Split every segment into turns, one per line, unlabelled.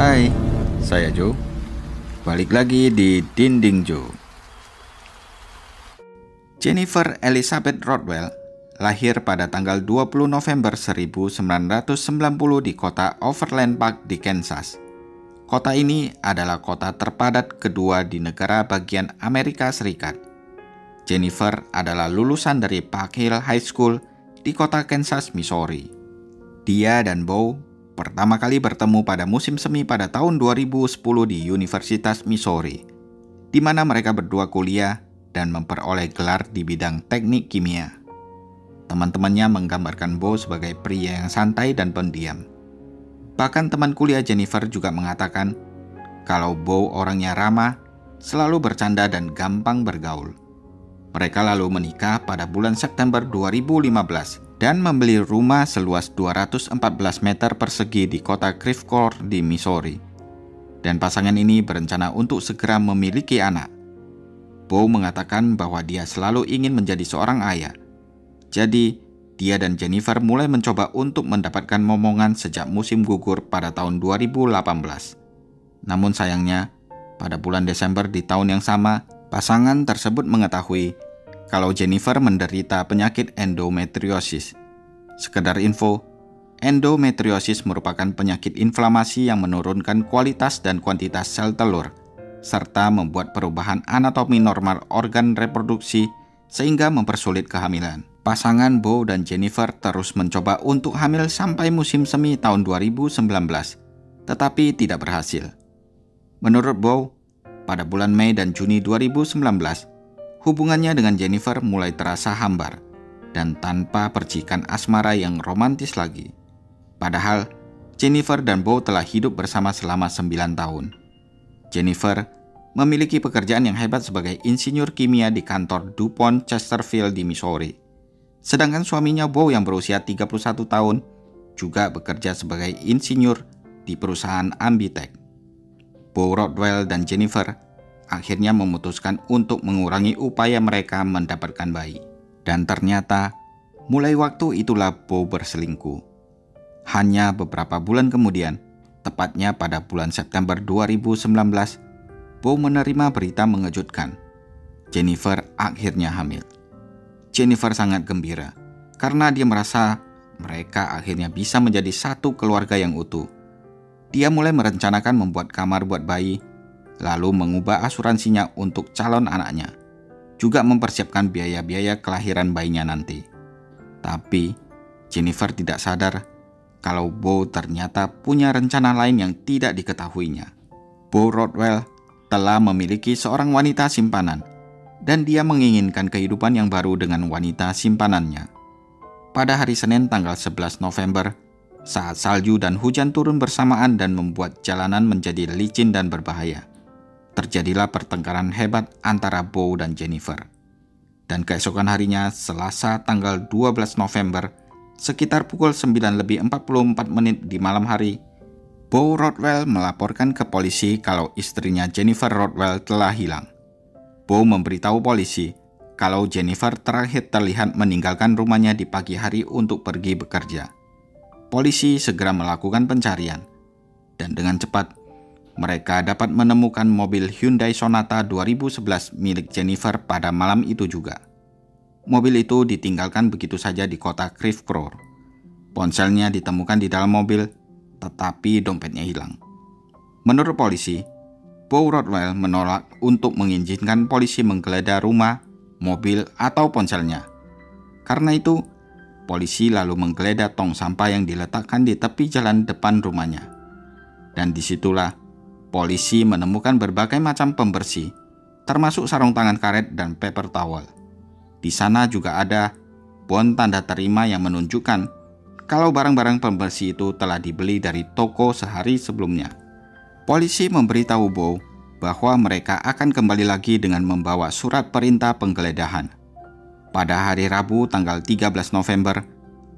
Hai, saya Joe. Balik lagi di Dinding Joe. Jennifer Elizabeth Rodwell lahir pada tanggal 20 November 1990 di kota Overland Park di Kansas. Kota ini adalah kota terpadat kedua di negara bagian Amerika Serikat. Jennifer adalah lulusan dari Park Hill High School di kota Kansas, Missouri. Dia dan Bo pertama kali bertemu pada musim semi pada tahun 2010 di Universitas Missouri, di mana mereka berdua kuliah dan memperoleh gelar di bidang teknik kimia. Teman-temannya menggambarkan Bo sebagai pria yang santai dan pendiam. Bahkan teman kuliah Jennifer juga mengatakan kalau Bo orangnya ramah, selalu bercanda dan gampang bergaul. Mereka lalu menikah pada bulan September 2015 dan membeli rumah seluas 214 meter persegi di kota Creve Coeur di Missouri. Dan pasangan ini berencana untuk segera memiliki anak. Bo mengatakan bahwa dia selalu ingin menjadi seorang ayah. Jadi, dia dan Jennifer mulai mencoba untuk mendapatkan momongan sejak musim gugur pada tahun 2018. Namun sayangnya, pada bulan Desember di tahun yang sama, pasangan tersebut mengetahui kalau Jennifer menderita penyakit endometriosis. Sekedar info, endometriosis merupakan penyakit inflamasi yang menurunkan kualitas dan kuantitas sel telur, serta membuat perubahan anatomi normal organ reproduksi sehingga mempersulit kehamilan. Pasangan Bo dan Jennifer terus mencoba untuk hamil sampai musim semi tahun 2019, tetapi tidak berhasil. Menurut Bo, pada bulan Mei dan Juni 2019, hubungannya dengan Jennifer mulai terasa hambar dan tanpa percikan asmara yang romantis lagi. Padahal, Jennifer dan Bo telah hidup bersama selama 9 tahun. Jennifer memiliki pekerjaan yang hebat sebagai insinyur kimia di kantor DuPont Chesterfield di Missouri. Sedangkan suaminya Bo yang berusia 31 tahun juga bekerja sebagai insinyur di perusahaan Ambitech. Bo Rodwell dan Jennifer akhirnya memutuskan untuk mengurangi upaya mereka mendapatkan bayi. Dan ternyata, mulai waktu itulah Bo berselingkuh. Hanya beberapa bulan kemudian, tepatnya pada bulan September 2019, Bo menerima berita mengejutkan. Jennifer akhirnya hamil. Jennifer sangat gembira karena dia merasa mereka akhirnya bisa menjadi satu keluarga yang utuh. Dia mulai merencanakan membuat kamar buat bayi, lalu mengubah asuransinya untuk calon anaknya, juga mempersiapkan biaya-biaya kelahiran bayinya nanti. Tapi Jennifer tidak sadar kalau Bo ternyata punya rencana lain yang tidak diketahuinya. Bo Rodwell telah memiliki seorang wanita simpanan, dan dia menginginkan kehidupan yang baru dengan wanita simpanannya. Pada hari Senin tanggal 11 November, saat salju dan hujan turun bersamaan dan membuat jalanan menjadi licin dan berbahaya, terjadilah pertengkaran hebat antara Bo dan Jennifer. Dan keesokan harinya, Selasa tanggal 12 November, sekitar pukul 9:44 di malam hari, Bo Rodwell melaporkan ke polisi kalau istrinya Jennifer Rodwell telah hilang. Bo memberitahu polisi kalau Jennifer terakhir terlihat meninggalkan rumahnya di pagi hari untuk pergi bekerja. Polisi segera melakukan pencarian, dan dengan cepat mereka dapat menemukan mobil Hyundai Sonata 2011 milik Jennifer pada malam itu juga. Mobil itu ditinggalkan begitu saja di kota Creve Coeur. Ponselnya ditemukan di dalam mobil, tetapi dompetnya hilang. Menurut polisi, Bo Rodwell menolak untuk mengizinkan polisi menggeledah rumah, mobil, atau ponselnya. Karena itu, polisi lalu menggeledah tong sampah yang diletakkan di tepi jalan depan rumahnya. Dan disitulah polisi menemukan berbagai macam pembersih, termasuk sarung tangan karet dan paper towel. Di sana juga ada bon tanda terima yang menunjukkan kalau barang-barang pembersih itu telah dibeli dari toko sehari sebelumnya. Polisi memberitahu Bo bahwa mereka akan kembali lagi dengan membawa surat perintah penggeledahan. Pada hari Rabu tanggal 13 November,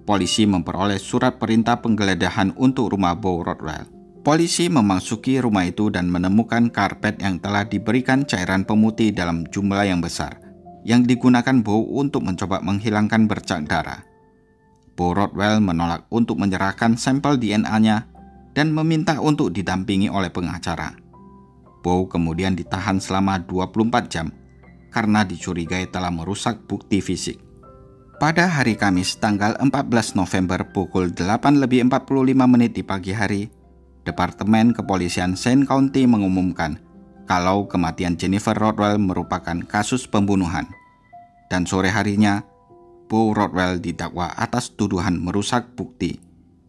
polisi memperoleh surat perintah penggeledahan untuk rumah Bo Rodwell. Polisi memasuki rumah itu dan menemukan karpet yang telah diberikan cairan pemutih dalam jumlah yang besar, yang digunakan Bo untuk mencoba menghilangkan bercak darah. Bo Rodwell menolak untuk menyerahkan sampel DNA-nya dan meminta untuk didampingi oleh pengacara. Bow kemudian ditahan selama 24 jam karena dicurigai telah merusak bukti fisik. Pada hari Kamis tanggal 14 November pukul 8:45 di pagi hari, Departemen Kepolisian Saint County mengumumkan kalau kematian Jennifer Rodwell merupakan kasus pembunuhan. Dan sore harinya, Bow Rodwell didakwa atas tuduhan merusak bukti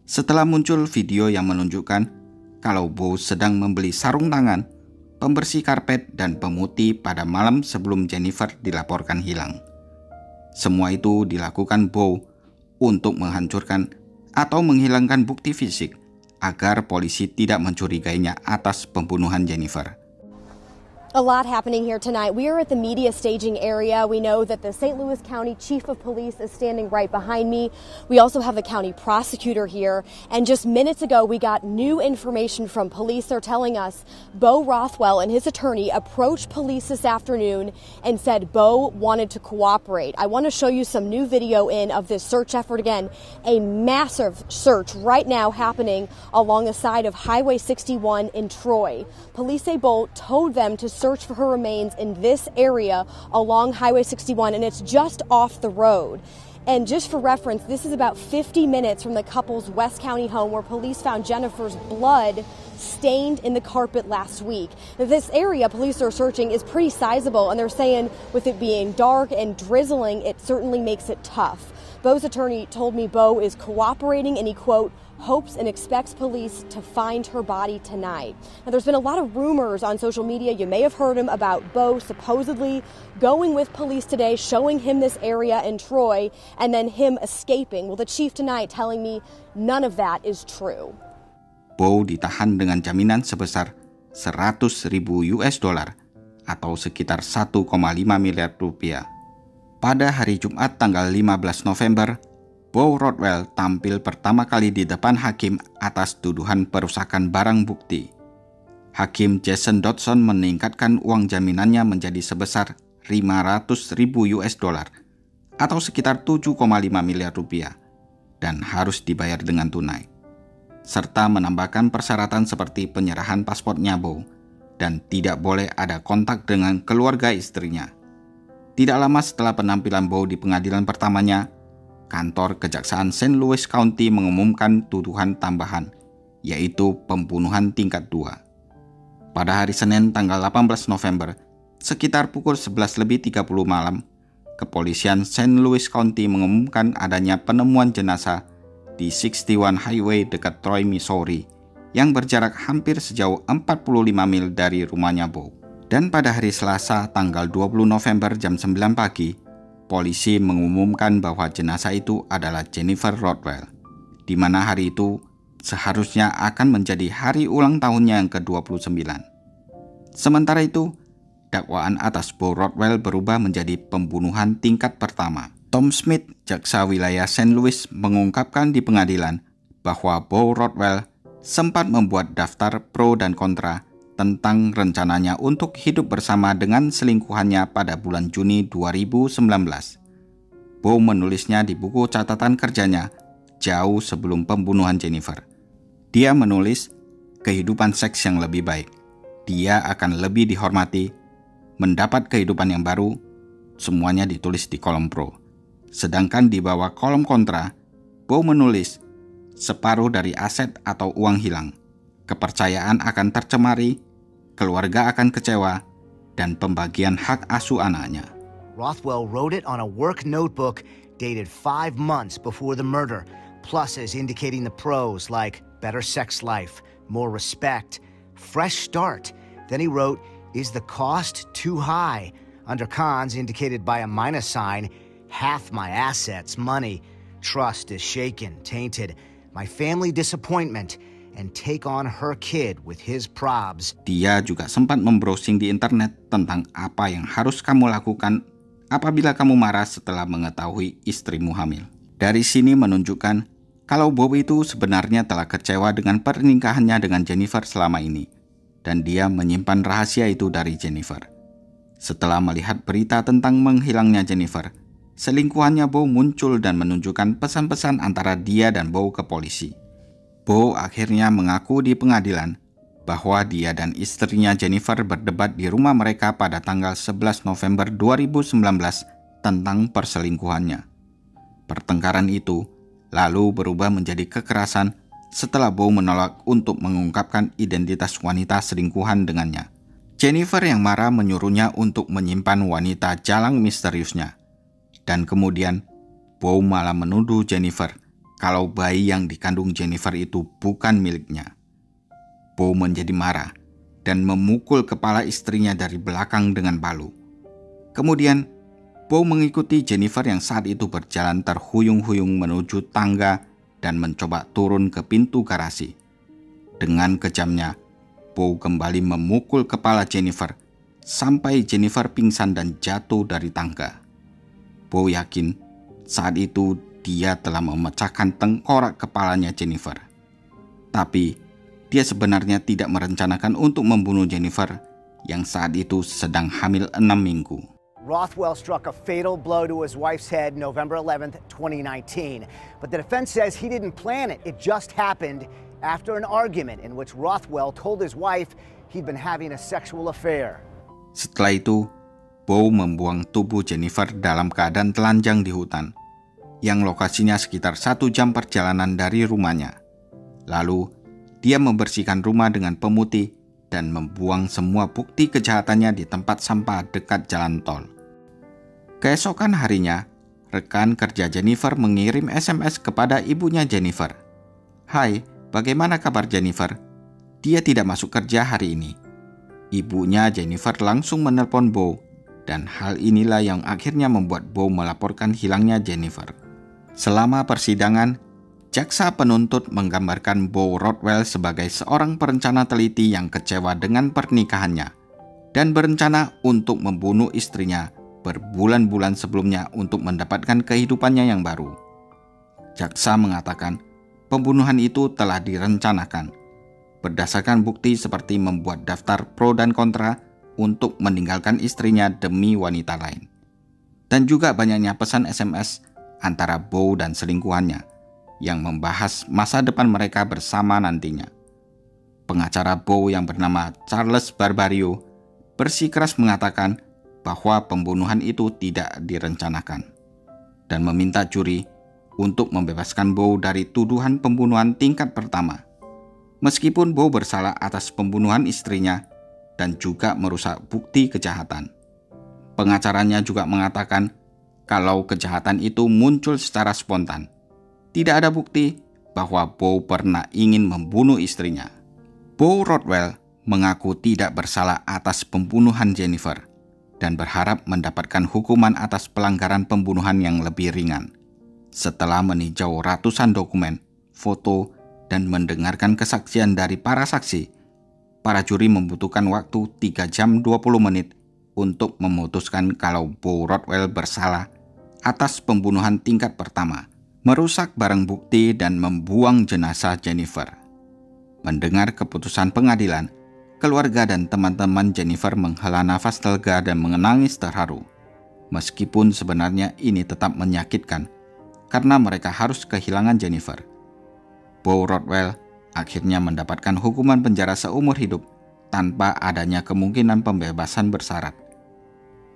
setelah muncul video yang menunjukkan kalau Bow sedang membeli sarung tangan, pembersih karpet, dan pemutih pada malam sebelum Jennifer dilaporkan hilang. Semua itu dilakukan Bow untuk menghancurkan atau menghilangkan bukti fisik agar polisi tidak mencurigainya atas pembunuhan Jennifer.
A lot happening here tonight. We are at the media staging area. We know that the St. Louis County Chief of Police is standing right behind me. We also have the county prosecutor here. And just minutes ago, we got new information from police. They're telling us Bo Rothwell and his attorney approached police this afternoon and said Bo wanted to cooperate. I want to show you some new video of this search effort again. A massive search right now happening along the side of Highway 61 in Troy. Police say Bo told them to search for her remains in this area along Highway 61, and it's just off the road. And just for reference, this is about 50 minutes from the couple's West County home where police found Jennifer's blood stained in the carpet last week. Now, this area police are searching is pretty sizable, and they're saying with it being dark and drizzling, it certainly makes it tough. Bo's attorney told me Bo is cooperating, and he, quote, hopes and expects police to find her body tonight. Now, there's been a lot of rumors on social media. You may have heard them about Bo supposedly going with police today, showing him this area in Troy, and then him escaping. Well, the chief tonight telling me none of that is true.
Bo ditahan dengan jaminan sebesar 100.000 US dollar atau sekitar 1,5 miliar rupiah. Pada hari Jumat tanggal 15 November, Bo Rodwell tampil pertama kali di depan hakim atas tuduhan perusakan barang bukti. Hakim Jason Dodson meningkatkan uang jaminannya menjadi sebesar 500.000 US dollar atau sekitar 7,5 miliar rupiah dan harus dibayar dengan tunai, serta menambahkan persyaratan seperti penyerahan paspornya Bo dan tidak boleh ada kontak dengan keluarga istrinya. Tidak lama setelah penampilan Bo di pengadilan pertamanya, kantor Kejaksaan St. Louis County mengumumkan tuduhan tambahan, yaitu pembunuhan tingkat 2. Pada hari Senin tanggal 18 November, sekitar pukul 11:30 malam, kepolisian St. Louis County mengumumkan adanya penemuan jenazah di 61 Highway dekat Troy, Missouri, yang berjarak hampir sejauh 45 mil dari rumahnya Bo. Dan pada hari Selasa tanggal 20 November jam 9 pagi, polisi mengumumkan bahwa jenazah itu adalah Jennifer Rodwell, di mana hari itu seharusnya akan menjadi hari ulang tahunnya yang ke-29. Sementara itu, dakwaan atas Bo Rodwell berubah menjadi pembunuhan tingkat pertama. Tom Smith, jaksa wilayah St. Louis, mengungkapkan di pengadilan bahwa Bo Rodwell sempat membuat daftar pro dan kontra tentang rencananya untuk hidup bersama dengan selingkuhannya pada bulan Juni 2019. Bo menulisnya di buku catatan kerjanya jauh sebelum pembunuhan Jennifer. Dia menulis kehidupan seks yang lebih baik. Dia akan lebih dihormati, mendapat kehidupan yang baru, semuanya ditulis di kolom pro. Sedangkan di bawah kolom kontra, Bo menulis separuh dari aset atau uang hilang, kepercayaan akan tercemari, keluarga akan kecewa, dan pembagian hak asuh anaknya.
Rothwell wrote it on a work notebook dated 5 months before the murder. Pluses indicating the pros like better sex life, more respect, fresh start. Then he wrote, is the cost too high? Under cons indicated by a minus sign, half my assets, money. Trust is shaken, tainted. My family disappointment. And take on her kid with his probs.
Dia juga sempat membrowsing di internet tentang apa yang harus kamu lakukan apabila kamu marah setelah mengetahui istrimu hamil. Dari sini menunjukkan kalau Bob itu sebenarnya telah kecewa dengan pernikahannya dengan Jennifer selama ini, dan dia menyimpan rahasia itu dari Jennifer. Setelah melihat berita tentang menghilangnya Jennifer, selingkuhannya Bo muncul dan menunjukkan pesan-pesan antara dia dan Bo ke polisi. Bo akhirnya mengaku di pengadilan bahwa dia dan istrinya Jennifer berdebat di rumah mereka pada tanggal 11 November 2019 tentang perselingkuhannya. Pertengkaran itu lalu berubah menjadi kekerasan setelah Bo menolak untuk mengungkapkan identitas wanita selingkuhan dengannya. Jennifer yang marah menyuruhnya untuk menyimpan wanita jalang misteriusnya. Dan kemudian Bo malah menuduh Jennifer kalau bayi yang dikandung Jennifer itu bukan miliknya. Bo menjadi marah dan memukul kepala istrinya dari belakang dengan palu. Kemudian Bo mengikuti Jennifer yang saat itu berjalan terhuyung-huyung menuju tangga dan mencoba turun ke pintu garasi. Dengan kejamnya, Bo kembali memukul kepala Jennifer sampai Jennifer pingsan dan jatuh dari tangga. Bo yakin saat itu dia telah memecahkan tengkorak kepalanya Jennifer. Tapi dia sebenarnya tidak merencanakan untuk membunuh Jennifer yang saat itu sedang hamil 6 minggu.
Rothwell struck a fatal blow to his wife's head November 11th, 2019. But the defense says he didn't plan it. It just happened after an argument in which Rothwell told his wife he'd been having a sexual affair.
Setelah itu, Bo membuang tubuh Jennifer dalam keadaan telanjang di hutan, yang lokasinya sekitar 1 jam perjalanan dari rumahnya. Lalu, dia membersihkan rumah dengan pemutih dan membuang semua bukti kejahatannya di tempat sampah dekat jalan tol. Keesokan harinya, rekan kerja Jennifer mengirim SMS kepada ibunya Jennifer. "Hai, bagaimana kabar Jennifer? Dia tidak masuk kerja hari ini." Ibunya Jennifer langsung menelpon Bo, dan hal inilah yang akhirnya membuat Bo melaporkan hilangnya Jennifer. Selama persidangan, jaksa penuntut menggambarkan Bo Rothwell sebagai seorang perencana teliti yang kecewa dengan pernikahannya dan berencana untuk membunuh istrinya berbulan-bulan sebelumnya untuk mendapatkan kehidupannya yang baru. Jaksa mengatakan pembunuhan itu telah direncanakan berdasarkan bukti seperti membuat daftar pro dan kontra untuk meninggalkan istrinya demi wanita lain, dan juga banyaknya pesan SMS antara Bo dan selingkuhannya yang membahas masa depan mereka bersama nantinya. Pengacara Bo yang bernama Charles Barbario bersikeras mengatakan bahwa pembunuhan itu tidak direncanakan dan meminta juri untuk membebaskan Bo dari tuduhan pembunuhan tingkat pertama. Meskipun Bo bersalah atas pembunuhan istrinya dan juga merusak bukti kejahatan. Pengacaranya juga mengatakan kalau kejahatan itu muncul secara spontan. Tidak ada bukti bahwa Bo pernah ingin membunuh istrinya. Bo Rothwell mengaku tidak bersalah atas pembunuhan Jennifer dan berharap mendapatkan hukuman atas pelanggaran pembunuhan yang lebih ringan. Setelah meninjau ratusan dokumen, foto, dan mendengarkan kesaksian dari para saksi, para juri membutuhkan waktu 3 jam 20 menit untuk memutuskan kalau Bo Rothwell bersalah atas pembunuhan tingkat pertama, merusak barang bukti dan membuang jenazah Jennifer. Mendengar keputusan pengadilan, keluarga dan teman-teman Jennifer menghela nafas lega dan menangis terharu. Meskipun sebenarnya ini tetap menyakitkan karena mereka harus kehilangan Jennifer. Bo Rothwell akhirnya mendapatkan hukuman penjara seumur hidup tanpa adanya kemungkinan pembebasan bersyarat.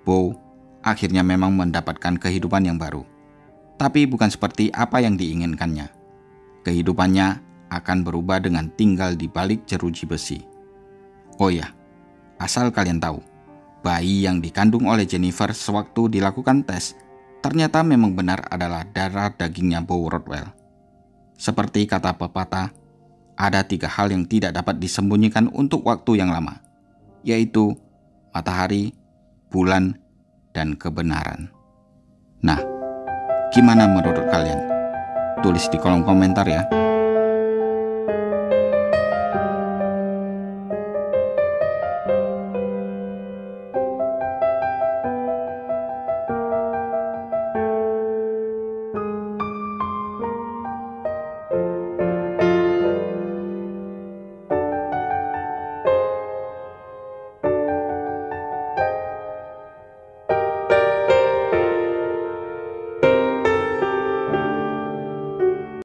Bo akhirnya memang mendapatkan kehidupan yang baru, tapi bukan seperti apa yang diinginkannya. Kehidupannya akan berubah dengan tinggal di balik jeruji besi. Oh ya, asal kalian tahu, bayi yang dikandung oleh Jennifer sewaktu dilakukan tes ternyata memang benar adalah darah dagingnya Bo Rothwell. Seperti kata pepatah, ada 3 hal yang tidak dapat disembunyikan untuk waktu yang lama, yaitu matahari, bulan, dan kebenaran. Nah, gimana menurut kalian? Tulis di kolom komentar ya.